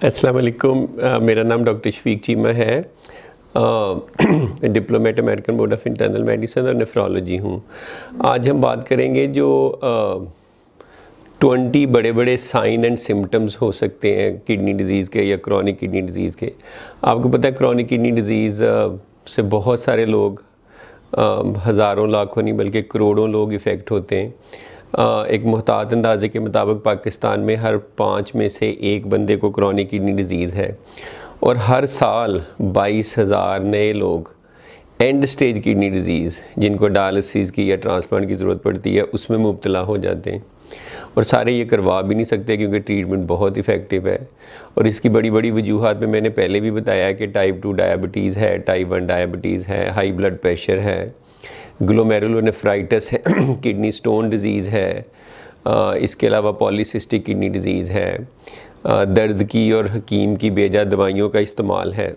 अस्सलाम वालेकुम। मेरा नाम डॉक्टर शफीक चीमा है। Diplomat American board of internal medicine और नेफ्रोलॉजी हूँ। आज हम बात करेंगे जो 20 बड़े बड़े साइन एंड सिम्टम्स हो सकते हैं किडनी डिज़ीज़ के या क्रॉनिक किडनी डिज़ीज़ के। आपको पता है क्रॉनिक किडनी डिज़ीज़ से बहुत सारे लोग, हज़ारों लाखों नहीं बल्कि करोड़ों लोग इफ़ेक्ट होते हैं। एक मुहतात अंदाजे के मुताबिक पाकिस्तान में हर 5 में से 1 बंदे को क्रॉनिक किडनी डिज़ीज़ है और हर साल 22,000 नए लोग एंड स्टेज किडनी डिज़ीज़, जिनको डायलिसिस की या ट्रांसप्लांट की ज़रूरत पड़ती है, उसमें मुब्तला हो जाते हैं। और सारे ये करवा भी नहीं सकते क्योंकि ट्रीटमेंट बहुत इफ़ेक्टिव है। और इसकी बड़ी बड़ी वजूहात में मैंने पहले भी बताया कि टाइप 2 डायबिटीज़ है, टाइप 1 डायबिटीज़ है, हाई ब्लड प्रेशर है, ग्लोमेरुलोनेफ्राइटिस है, किडनी स्टोन डिज़ीज़ है, इसके अलावा पॉलीसिस्टिक किडनी डिज़ीज़ है, दर्द की और हकीम की बेजा दवाइयों का इस्तेमाल है।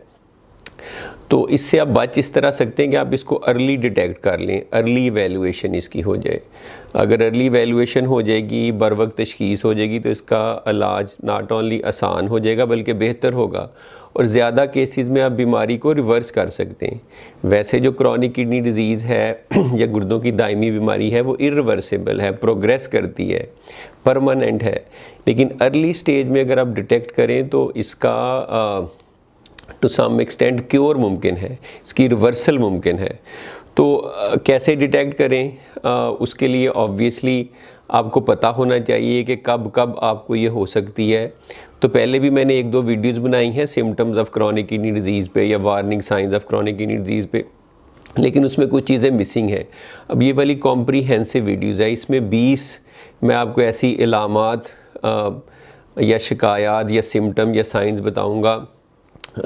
तो इससे आप बच इस तरह सकते हैं कि आप इसको अर्ली डिटेक्ट कर लें, अर्ली इवैल्यूएशन इसकी हो जाए। अगर अर्ली इवैल्यूएशन हो जाएगी, बर वक्त तशख़ीस हो जाएगी, तो इसका इलाज नॉट ओनली आसान हो जाएगा बल्कि बेहतर होगा और ज़्यादा केसेस में आप बीमारी को रिवर्स कर सकते हैं। वैसे जो क्रॉनिक किडनी डिज़ीज़ है या गुर्दों की दायमी बीमारी है, वो इरिवर्सिबल है, प्रोग्रेस करती है, परमानेंट है। लेकिन अर्ली स्टेज में अगर आप डिटेक्ट करें तो इसका टू सम एक्सटेंट क्योर मुमकिन है, इसकी रिवर्सल मुमकिन है। तो कैसे डिटेक्ट करें? उसके लिए ऑब्वियसली आपको पता होना चाहिए कि कब कब आपको ये हो सकती है। तो पहले भी मैंने 1-2 वीडियोज़ बनाई हैं symptoms of chronic kidney disease पे या warning science of chronic kidney disease पे, लेकिन उसमें कुछ चीज़ें मिसिंग हैं। अब ये वाली कॉम्प्रीहेंसिव वीडियोज़ है, इसमें 20 मैं आपको ऐसी इलामात या शिकायत या सिम्टम या साइंस बताऊँगा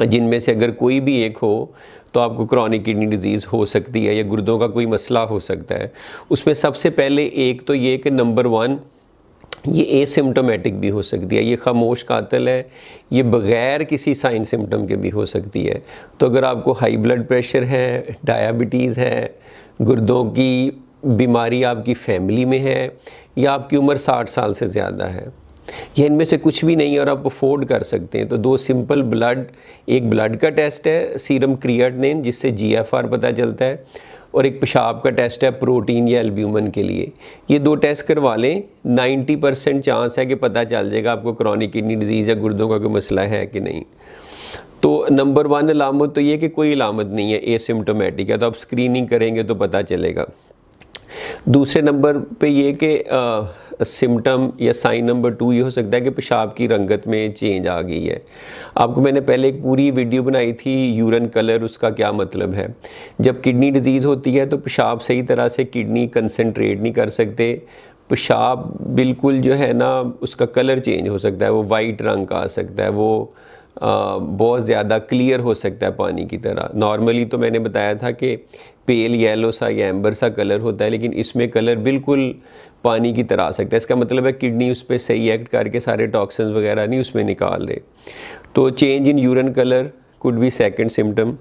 जिनमें से अगर कोई भी एक हो तो आपको क्रॉनिक किडनी डिज़ीज़ हो सकती है या गुर्दों का कोई मसला हो सकता है। उसमें सबसे पहले एक तो ये कि नंबर 1, ये एसिम्टोमेटिक भी हो सकती है, ये खामोश कातिल है, ये बग़ैर किसी साइन सिम्टम के भी हो सकती है। तो अगर आपको हाई ब्लड प्रेशर है, डायबिटीज़ है, गुर्दों की बीमारी आपकी फैमिली में है या आपकी उम्र 60 साल से ज़्यादा है, या इनमें से कुछ भी नहीं और आप अफोर्ड कर सकते हैं, तो 2 सिंपल एक ब्लड का टेस्ट है सीरम क्रिएटिनिन जिससे GFR पता चलता है, और एक पेशाब का टेस्ट है प्रोटीन या एल्ब्यूमिन के लिए। ये 2 टेस्ट करवा लें, 90% चांस है कि पता चल जाएगा आपको क्रॉनिक किडनी डिज़ीज़ या गुर्दों का कोई मसला है कि नहीं। तो नंबर 1 अलामत तो ये कि कोई अलामत नहीं है, एसिम्टोमेटिक है, तो आप स्क्रीनिंग करेंगे तो पता चलेगा। दूसरे नंबर पे ये कि सिम्टम या साइन नंबर 2 ये हो सकता है कि पेशाब की रंगत में चेंज आ गई है। आपको मैंने पहले एक पूरी वीडियो बनाई थी यूरिन कलर, उसका क्या मतलब है। जब किडनी डिज़ीज़ होती है तो पेशाब सही तरह से किडनी कंसंट्रेट नहीं कर सकते, पेशाब बिल्कुल जो है ना उसका कलर चेंज हो सकता है, वो वाइट रंग का आ सकता है, वो बहुत ज़्यादा क्लियर हो सकता है पानी की तरह। नॉर्मली तो मैंने बताया था कि पेल येलो सा या एम्बर सा कलर होता है, लेकिन इसमें कलर बिल्कुल पानी की तरह आ सकता है। इसका मतलब है किडनी उस पर सही एक्ट करके सारे टॉक्सिन्स वगैरह नहीं उसमें निकाल रहे। तो change in urine colour could be second symptom.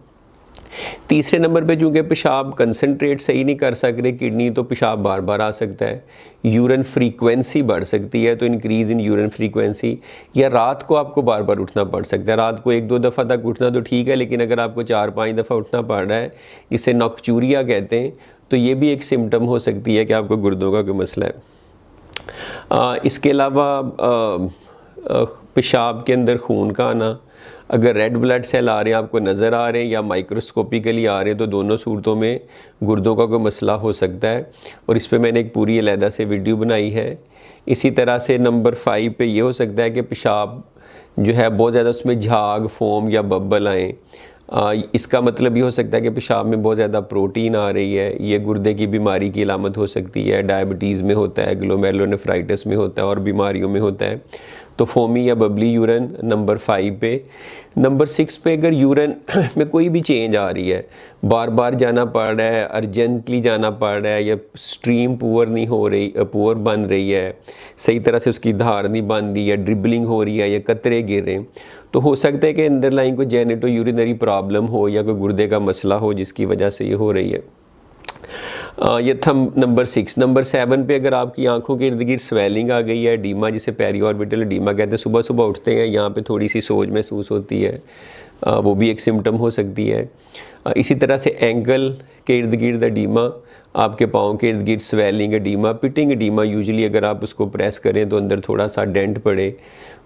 तीसरे नंबर पे चूँकि पेशाब कंसंट्रेट सही नहीं कर सक रहे किडनी, तो पेशाब बार बार आ सकता है। यूरिन फ्रीक्वेंसी बढ़ सकती है, तो इंक्रीज़ इन यूरिन फ्रीक्वेंसी, या रात को आपको बार बार उठना पड़ सकता है। रात को 1-2 दफ़ा तक उठना तो ठीक है, लेकिन अगर आपको 4-5 दफ़ा उठना पड़ रहा है, जिसे नॉक्चूरिया कहते हैं, तो ये भी एक सिम्टम हो सकती है कि आपको गुर्दों का कोई मसला है। इसके अलावा पेशाब के अंदर खून का आना, अगर रेड ब्लड सेल आ रहे हैं, आपको नज़र आ रहे हैं या माइक्रोस्कोपिकली आ रहे हैं, तो दोनों सूरतों में गुर्दों का कोई मसला हो सकता है, और इस पे मैंने एक पूरी अलहदा से वीडियो बनाई है। इसी तरह से नंबर 5 पे ये हो सकता है कि पेशाब जो है बहुत ज़्यादा उसमें झाग, फोम या बब्बल आएँ। इसका मतलब ये हो सकता है कि पेशाब में बहुत ज़्यादा प्रोटीन आ रही है, ये गुर्दे की बीमारी की अलामत हो सकती है। डायबिटीज़ में होता है, ग्लोमेरुलोनेफ्राइटिस में होता है और बीमारियों में होता है। तो फोमी या बबली यूरिन नंबर 5 पे। नंबर 6 पे अगर यूरिन में कोई भी चेंज आ रही है, बार बार जाना पड़ रहा है, अर्जेंटली जाना पड़ रहा है, या स्ट्रीम पुअर नहीं हो रही, पुअर बन रही है, सही तरह से उसकी धार नहीं बन रही है, ड्रिबलिंग हो रही है या कतरे गिर रहे हैं, तो हो सकता है कि अंडरलाइन कोई जेनेटो यूरिनरी प्रॉब्लम हो या कोई गुर्दे का मसला हो जिसकी वजह से ये हो रही है। ये था नंबर 6। नंबर 7 पे अगर आपकी आंखों के इर्द गिर्द स्वेलिंग आ गई है, एडीमा जिसे पेरीऑर्बिटल एडीमा कहते हैं, सुबह सुबह उठते हैं यहाँ पे थोड़ी सी सोज महसूस होती है, वो भी एक सिम्टम हो सकती है। इसी तरह से एंकल के इर्द गिर्द एडीमा, आपके पाँव के इर्द गिर्द swelling oedema, pitting oedema, usually अगर आप उसको प्रेस करें तो अंदर थोड़ा सा डेंट पड़े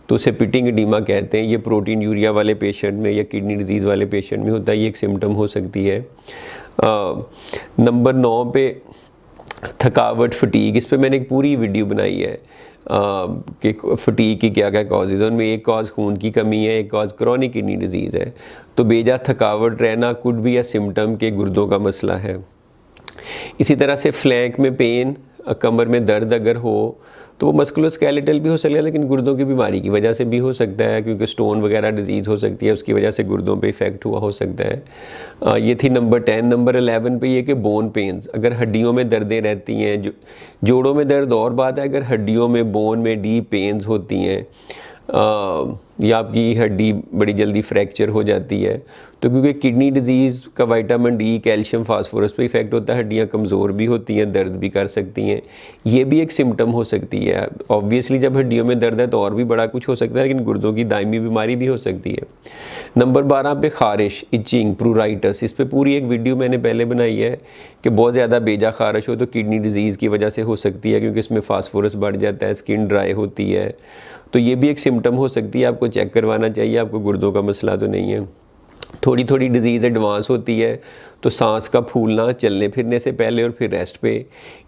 तो उसे पिटिंग एडीमा कहते हैं। ये प्रोटीन यूरिया वाले पेशेंट में या किडनी डिजीज़ वाले पेशेंट में होता है, ये एक सिम्टम हो सकती है। नंबर 9 पे थकावट, फटीग, इस पे मैंने एक पूरी वीडियो बनाई है कि फटीग की क्या क्या कॉजेज़ है। उनमें एक कॉज खून की कमी है, एक कॉज क्रॉनिक किडनी डिजीज़ है। तो बेजा थकावट रहना कुड भी या सिम्टम के गुर्दों का मसला है। इसी तरह से फ्लैंक में पेन, कमर में दर्द अगर हो तो वो मस्कुलोस्केलेटल भी हो सकता है, लेकिन गुर्दों की बीमारी की वजह से भी हो सकता है, क्योंकि स्टोन वगैरह डिजीज़ हो सकती है, उसकी वजह से गुर्दों पे इफ़ेक्ट हुआ हो सकता है। ये थी नंबर 10। नंबर 11 पे ये कि बोन पेन्स, अगर हड्डियों में दर्दें रहती हैं, जोड़ों में दर्द और बात है, अगर हड्डियों में, बोन में डीप पेन्स होती हैं या आपकी हड्डी बड़ी जल्दी फ्रैक्चर हो जाती है, तो क्योंकि किडनी डिजीज़ का विटामिन डी, कैल्शियम, फास्फोरस पे इफेक्ट होता है, हड्डियाँ कमज़ोर भी होती हैं, दर्द भी कर सकती हैं, ये भी एक सिम्टम हो सकती है। ऑब्वियसली जब हड्डियों में दर्द है तो और भी बड़ा कुछ हो सकता है, लेकिन गुर्दों की दायमी बीमारी भी हो सकती है। नंबर 12 पे खारिश, इचिंग, प्रूराइटस, इस पर पूरी एक वीडियो मैंने पहले बनाई है कि बहुत ज़्यादा बेजा खारिश हो तो किडनी डिजीज़ की वजह से हो सकती है, क्योंकि इसमें फास्फोरस बढ़ जाता है, स्किन ड्राई होती है, तो ये भी एक सिम्टम हो सकती है। आपको चेक करवाना चाहिए, आपको गुर्दों का मसला तो नहीं है। थोड़ी थोड़ी डिजीज़ एडवांस होती है तो सांस का फूलना, चलने फिरने से पहले और फिर रेस्ट पे,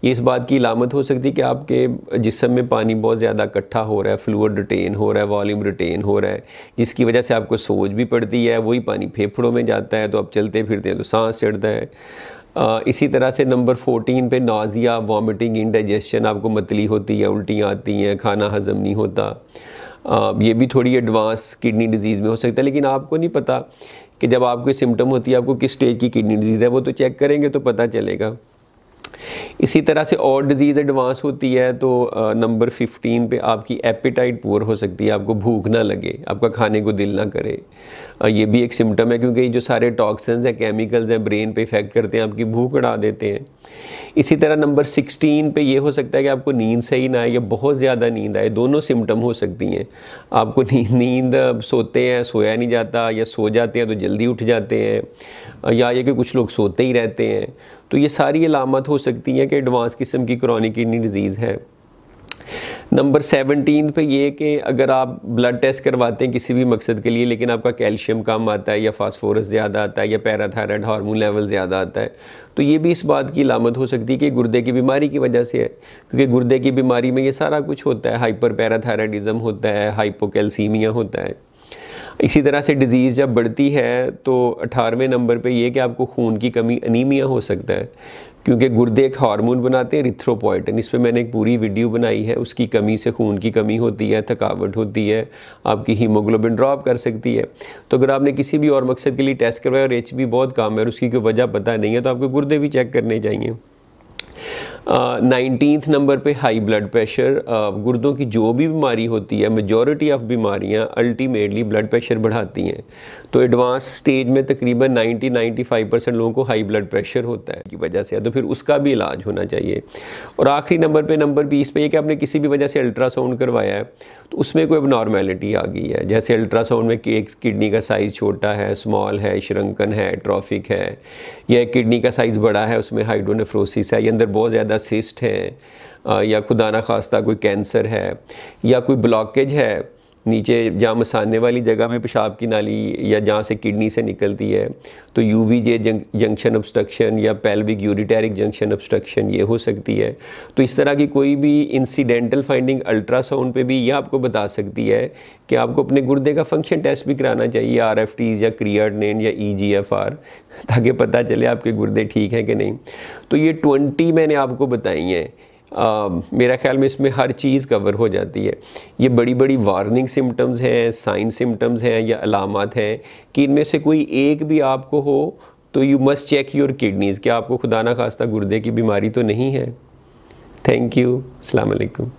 ये इस बात की अलामत हो सकती है कि आपके जिस्म में पानी बहुत ज़्यादा इकट्ठा हो रहा है, फ्लूइड रिटेन हो रहा है, वॉल्यूम रिटेन हो रहा है, जिसकी वजह से आपको सोज भी पड़ती है, वही पानी फेफड़ों में जाता है, तो आप चलते फिरते हैं तो सांस चढ़ता है। इसी तरह से नंबर 14 पे नाज़िया, वॉमिटिंग, इंडाइजेशन, आपको मतली होती है, उल्टियाँ आती हैं, खाना हज़म नहीं होता, ये भी थोड़ी एडवांस किडनी डिजीज़ में हो सकता है, लेकिन आपको नहीं पता कि जब आपको सिम्टम होती है आपको किस स्टेज की किडनी डिजीज़ है, वो तो चेक करेंगे तो पता चलेगा। इसी तरह से और डिजीज़ एडवांस होती है तो नंबर 15 पे आपकी एपेटाइट पुअर हो सकती है, आपको भूख ना लगे, आपका खाने को दिल ना करे, ये भी एक सिम्टम है, क्योंकि जो सारे टॉक्सिन्स हैं, केमिकल्स हैं, ब्रेन पे इफेक्ट करते हैं, आपकी भूख बढ़ा देते हैं। इसी तरह नंबर 16 पे ये हो सकता है कि आपको नींद सही ना आए या बहुत ज़्यादा नींद आए, दोनों सिम्टम हो सकती हैं। आपको नींद सोते हैं, सोया नहीं जाता, या सो जाते हैं तो जल्दी उठ जाते हैं, या ये कि कुछ लोग सोते ही रहते हैं, तो ये सारी अलामत हो सकती हैं कि एडवांस किस्म की क्रॉनिक किडनी डिजीज़ है। नंबर 17 पे ये कि अगर आप ब्लड टेस्ट करवाते हैं किसी भी मकसद के लिए, लेकिन आपका कैल्शियम कम आता है या फास्फोरस ज़्यादा आता है या पैराथायराइड हार्मोन लेवल ज़्यादा आता है, तो ये भी इस बात की अलामत हो सकती है कि गुर्दे की बीमारी की वजह से है, क्योंकि गुर्दे की बीमारी में ये सारा कुछ होता है, हाइपर पैराथायराइडिज्म होता है, हाइपोकैल्सीमिया होता है। इसी तरह से डिज़ीज़ जब बढ़ती है तो 18वें नंबर पे ये कि आपको खून की कमी, अनीमिया हो सकता है, क्योंकि गुर्दे एक हार्मोन बनाते हैं इरिथ्रोपोइटिन, इस पे मैंने एक पूरी वीडियो बनाई है, उसकी कमी से खून की कमी होती है, थकावट होती है, आपकी हीमोग्लोबिन ड्रॉप कर सकती है। तो अगर आपने किसी भी और मकसद के लिए टेस्ट करवाया और HB बहुत कम है और उसकी कोई वजह पता नहीं है, तो आपके गुर्दे भी चेक करने चाहिए। 19th नंबर पे हाई ब्लड प्रेशर, गुर्दों की जो भी बीमारी होती है, मेजॉरिटी ऑफ बीमारियां अल्टीमेटली ब्लड प्रेशर बढ़ाती हैं, तो एडवांस स्टेज में तकरीबन 90-95% लोगों को हाई ब्लड प्रेशर होता है की वजह से, तो फिर उसका भी इलाज होना चाहिए। और आखिरी नंबर पे नंबर 20 पे ये कि आपने किसी भी वजह से अल्ट्रासाउंड करवाया है तो उसमें कोई अबनॉर्मेलिटी आ गई है, जैसे अल्ट्रासाउंड में कि किडनी का साइज़ छोटा है, स्मॉल है, श्रंकन है, एट्रोफिक है, या किडनी का साइज़ बड़ा है, उसमें हाइड्रोनेफ्रोसिस है, या अंदर बहुत ज़्यादा सिस्ट है, या खुदा ना खास्ता कोई कैंसर है, या कोई ब्लॉकेज है नीचे जहाँ मसाने वाली जगह में पेशाब की नाली या जहाँ से किडनी से निकलती है, तो UVJ जंक्शन ऑब्स्ट्रक्शन या पेल्विक यूरिटेरिक जंक्शन ऑब्स्ट्रक्शन ये हो सकती है। तो इस तरह की कोई भी इंसिडेंटल फाइंडिंग अल्ट्रासाउंड पे भी ये आपको बता सकती है कि आपको अपने गुर्दे का फंक्शन टेस्ट भी कराना चाहिए, RFTs या क्रिएटिनिन या EGFR, ताकि पता चले आपके गुर्दे ठीक हैं कि नहीं। तो ये 20 मैंने आपको बताई हैं, मेरा ख्याल में इसमें हर चीज़ कवर हो जाती है। ये बड़ी बड़ी वार्निंग सिम्टम्स हैं, साइन सिम्टम्स हैं या अलामत हैं कि इनमें से कोई एक भी आपको हो तो you must check your kidneys, कि आपको खुदा ना खास्ता गुर्दे की बीमारी तो नहीं है। थैंक यू, अस्सलाम वालेकुम।